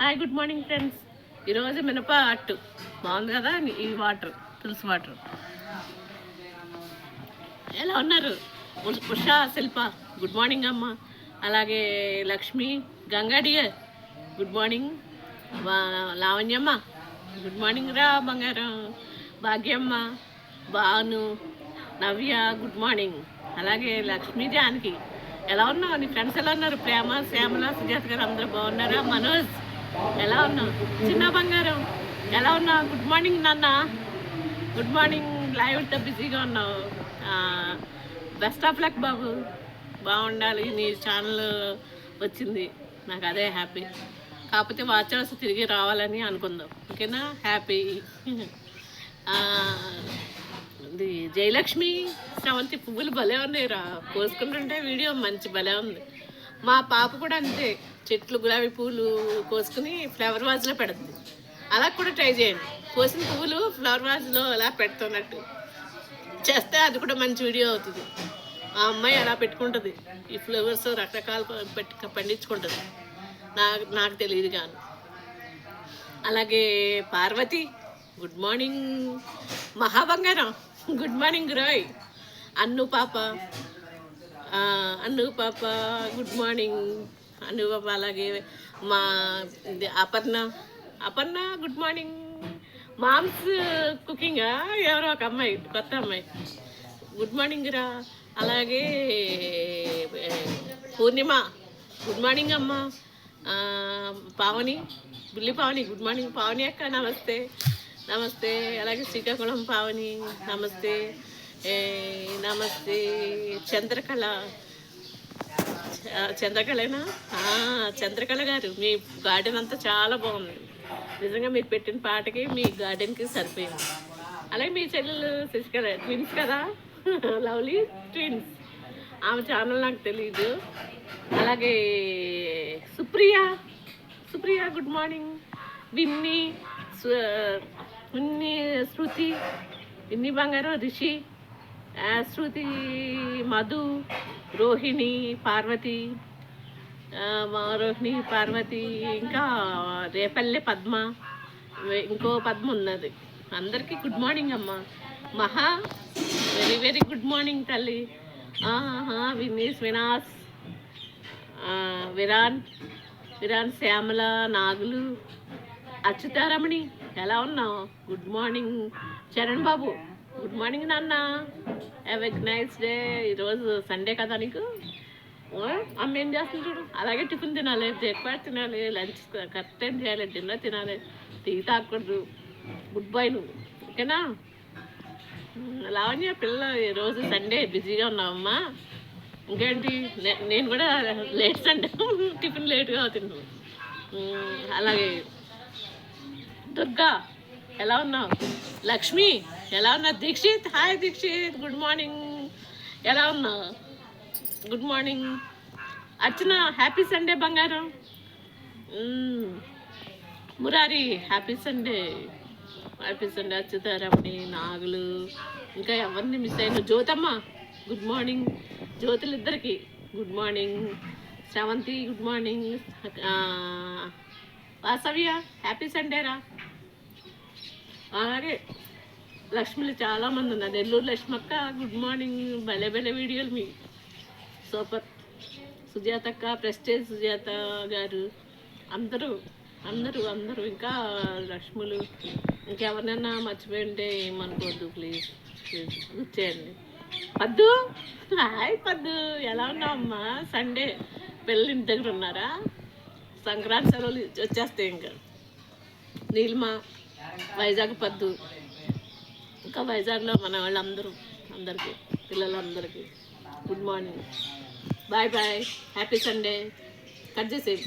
Hi good morning friends. ఈరోజు మినప అట్టు బాగుంది కదా. ఈ వాటర్ తులసి వాటర్. ఎలా ఉన్నారు? ఉషా, శిల్ప గుడ్ మార్నింగ్ అమ్మ. అలాగే లక్ష్మి, గంగాడియర్ గుడ్ మార్నింగ్. లావణ్యమ్మ గుడ్ మార్నింగ్ రా బంగారం. భాగ్యమ్మ, భాను, నవ్య గుడ్ మార్నింగ్. అలాగే లక్ష్మీ, జానకి ఎలా ఉన్నావు? నీ ఫ్రెండ్స్ ఎలా ఉన్నారు? ప్రేమ, శ్యామల, సుజాత గారు అందరూ బాగున్నారా? మనోజ్ ఎలా ఉన్నావు? చిన్న బంగారం ఎలా ఉన్నావు? గుడ్ మార్నింగ్ నాన్న. Good morning. లైవ్తో బిజీగా ఉన్నావు. బెస్ట్ ఆఫ్ లక్ బాబు. బాగుండాలి. నీ ఛానల్ వచ్చింది, నాకు అదే హ్యాపీ. కాకపోతే వాచ్ అవర్స్ తిరిగి రావాలని అనుకుందాం, ఓకేనా? హ్యాపీ. ఇది జయలక్ష్మి, శ్రవంతి పువ్వులు భలే ఉన్నాయి రా. కోసుకుంటుంటే వీడియో మంచి భలే ఉంది. మా పాప కూడా అంతే, చెట్లు గులాబీ పువ్వులు కోసుకుని ఫ్లవర్ వాజ్లో పెడుతుంది. అలా కూడా ట్రై చేయండి. కోసిన పువ్వులు ఫ్లవర్ వాజ్లో అలా పెడుతున్నట్టు చేస్తే అది కూడా మంచి వీడియో అవుతుంది. ఆ అమ్మాయి అలా పెట్టుకుంటుంది, ఈ ఫ్లవర్స్ రకరకాలు పండించుకుంటుంది. నాకు తెలియదు కానీ. అలాగే పార్వతి గుడ్ మార్నింగ్. మహాబంగారం గుడ్ మార్నింగ్ రాయ్. అన్ను పాప గుడ్ మార్నింగ్. అన్ను పాప. అలాగే మా Aparna good morning. Mom's cooking ఎవరో ఒక అమ్మాయి, కొత్త అమ్మాయి గుడ్ మార్నింగ్ రా. అలాగే పూర్ణిమ గుడ్ మార్నింగ్ అమ్మ. పావని, బుల్లి పావని గుడ్ మార్నింగ్. పావని అక్క నమస్తే. నమస్తే. అలాగే శ్రీకాకుళం పావని నమస్తే. నమస్తే. చంద్రకళనా? చంద్రకళ గారు, మీ గార్డెన్ అంతా చాలా బాగుంది నిజంగా. మీరు పెట్టిన పాటకి మీ గార్డెన్కి సరిపోయింది. అలాగే మీ చెల్లెలు శశికళ ట్విన్స్ కదా, లవ్లీ ట్విన్స్. ఆమె ఛానల్ నాకు తెలీదు. అలాగే సుప్రియ గుడ్ మార్నింగ్. విన్నీ, శృతి, విన్నీ బంగారం, రిషి, శృతి, మధు, రోహిణి, పార్వతి, ఇంకా రేపల్లె పద్మ, ఇంకో పద్మ ఉన్నది. అందరికీ గుడ్ మార్నింగ్ అమ్మ. మహా వెరీ వెరీ గుడ్ మార్నింగ్ తల్లి. వినాస్, విరాన్, శ్యామల, నాగులు, అచ్యుతారమణి ఎలా ఉన్నావు? Good morning. చరణ్ బాబు గుడ్ మార్నింగ్ నాన్న. Have a nice day. ఈరోజు సండే కదా నీకు. అమ్మ ఏం చేస్తుంది చూడు. అలాగే టిఫిన్ తినాలి, బ్రేక్ఫాస్ట్ తినాలి, లంచ్ కరెక్ట్ టైం చేయాలి, డిన్నర్ తినాలి, టీ తాగకూడదు. గుడ్ బై నువ్వు, ఓకేనా? లావణ్య పిల్ల ఈరోజు సండే బిజీగా ఉన్నావమ్మా. ఇంకేంటి, నేను కూడా లేట్ సండే టిఫిన్ లేట్గా తిన్నాను. అలాగే దుర్గా ఎలా ఉన్నావు? లక్ష్మి ఎలా ఉన్నావు? Dikshith hi Dikshith good morning. ఎలా ఉన్నావు? Good morning. Archana happy Sunday బంగారం. Murari happy Sunday. అచ్యుతారమణి, నాగులు, ఇంకా ఎవరిని మిస్ అయినా. జ్యోతమ్మ గుడ్ మార్నింగ్. జ్యోతులిద్దరికి good morning. Sravanthi good morning. Vasavya happy సండేరా. అలాగే లక్ష్మిలు చాలామంది ఉన్నారు. నెల్లూరు లక్ష్మక్క గుడ్ మార్నింగ్. భలే వీడియోలు మీ సూపర్. సుజాత అక్క, ప్రెస్టేజ్ సుజాత గారు, అందరూ ఇంకా లక్ష్ములు. ఇంకెవరినైనా మర్చిపోయింటే ఏమనుకోవద్దు ప్లీజ్ గుర్చేయండి. పద్దు హాయ్ పద్దు ఎలా ఉన్నావమ్మా? సండే పిల్లలు ఇంటి దగ్గర ఉన్నారా? సంక్రాంతి సెలవులు వచ్చేస్తాయి ఇంకా. నీలిమ, వైజాగ్ పద్దు, ఇంకా వైజాగ్లో మన వాళ్ళందరూ, అందరికీ పిల్లలందరికీ good morning. Bye happy Sunday. Cut చేసేది.